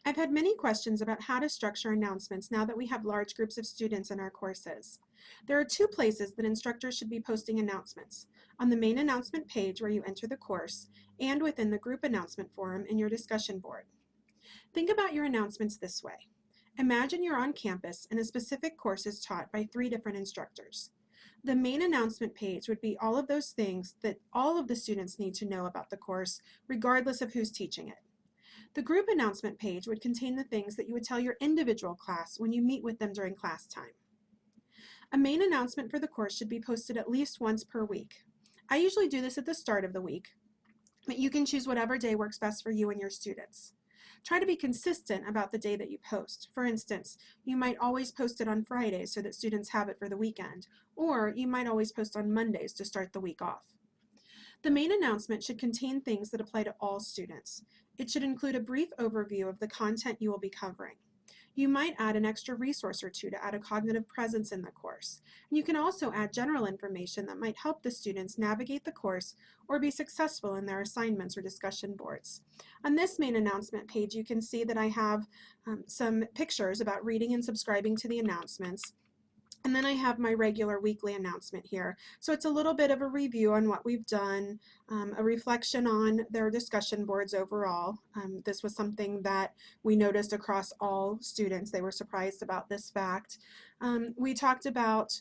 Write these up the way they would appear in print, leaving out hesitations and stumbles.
I've had many questions about how to structure announcements now that we have large groups of students in our courses. There are two places that instructors should be posting announcements: on the main announcement page where you enter the course, and within the group announcement forum in your discussion board. Think about your announcements this way. Imagine you're on campus and a specific course is taught by 3 different instructors. The main announcement page would be all of those things that all of the students need to know about the course, regardless of who's teaching it. The group announcement page would contain the things that you would tell your individual class when you meet with them during class time. A main announcement for the course should be posted at least once per week. I usually do this at the start of the week, but you can choose whatever day works best for you and your students. Try to be consistent about the day that you post. For instance, you might always post it on Fridays so that students have it for the weekend, or you might always post on Mondays to start the week off. The main announcement should contain things that apply to all students. It should include a brief overview of the content you will be covering. You might add an extra resource or two to add a cognitive presence in the course. And you can also add general information that might help the students navigate the course or be successful in their assignments or discussion boards. On this main announcement page, you can see that I have some pictures about reading and subscribing to the announcements. And then I have my regular weekly announcement here. So it's a little bit of a review on what we've done, a reflection on their discussion boards overall. This was something that we noticed across all students. They were surprised about this fact. We talked about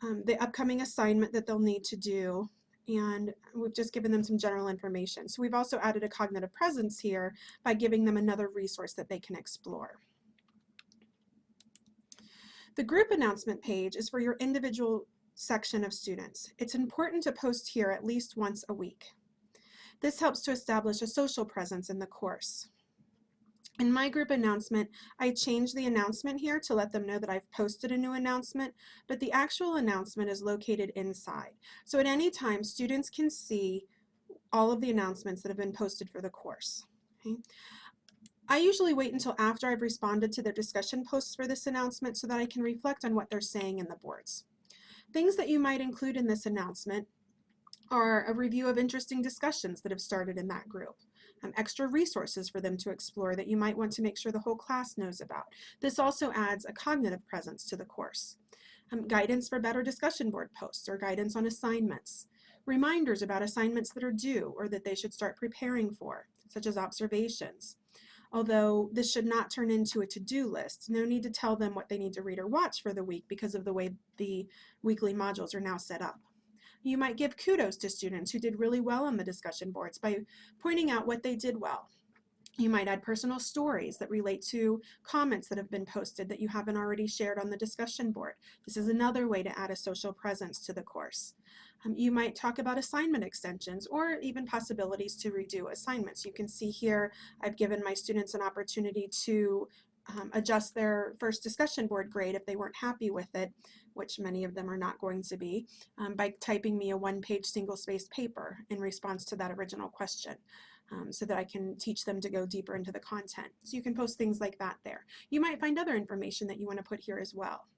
the upcoming assignment that they'll need to do, and we've just given them some general information. So we've also added a cognitive presence here by giving them another resource that they can explore. The group announcement page is for your individual section of students. It's important to post here at least once a week. This helps to establish a social presence in the course. In my group announcement, I changed the announcement here to let them know that I've posted a new announcement, but the actual announcement is located inside. So at any time, students can see all of the announcements that have been posted for the course. Okay? I usually wait until after I've responded to their discussion posts for this announcement so that I can reflect on what they're saying in the boards. Things that you might include in this announcement are a review of interesting discussions that have started in that group, extra resources for them to explore that you might want to make sure the whole class knows about. This also adds a cognitive presence to the course. Guidance for better discussion board posts or guidance on assignments. Reminders about assignments that are due or that they should start preparing for, such as observations. Although this should not turn into a to-do list. No need to tell them what they need to read or watch for the week because of the way the weekly modules are now set up. You might give kudos to students who did really well on the discussion boards by pointing out what they did well. You might add personal stories that relate to comments that have been posted that you haven't already shared on the discussion board. This is another way to add a social presence to the course. You might talk about assignment extensions or even possibilities to redo assignments. You can see here I've given my students an opportunity to adjust their first discussion board grade if they weren't happy with it, which many of them are not going to be, by typing me a one-page single-spaced paper in response to that original question. So that I can teach them to go deeper into the content. So you can post things like that there. You might find other information that you want to put here as well.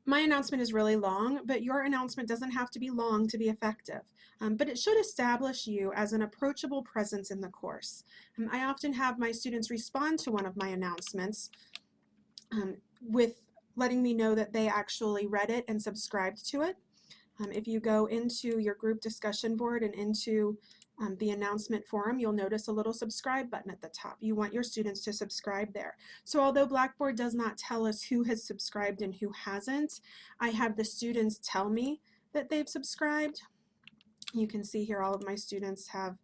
My announcement is really long, but your announcement doesn't have to be long to be effective, but it should establish you as an approachable presence in the course. I often have my students respond to one of my announcements with letting me know that they actually read it and subscribed to it. If you go into your group discussion board and into the announcement forum, you'll notice a little subscribe button at the top. You want your students to subscribe there. So although Blackboard does not tell us who has subscribed and who hasn't, I have the students tell me that they've subscribed. You can see here all of my students have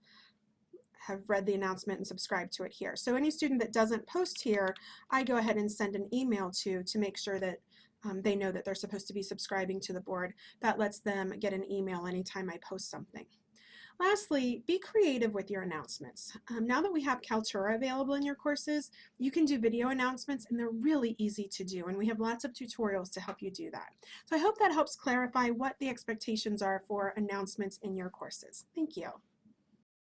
read the announcement and subscribed to it here. So any student that doesn't post here, I go ahead and send an email to make sure that they know that they're supposed to be subscribing to the board. That lets them get an email anytime I post something. Lastly, be creative with your announcements. Now that we have Kaltura available in your courses, you can do video announcements and they're really easy to do, and we have lots of tutorials to help you do that. So I hope that helps clarify what the expectations are for announcements in your courses. Thank you.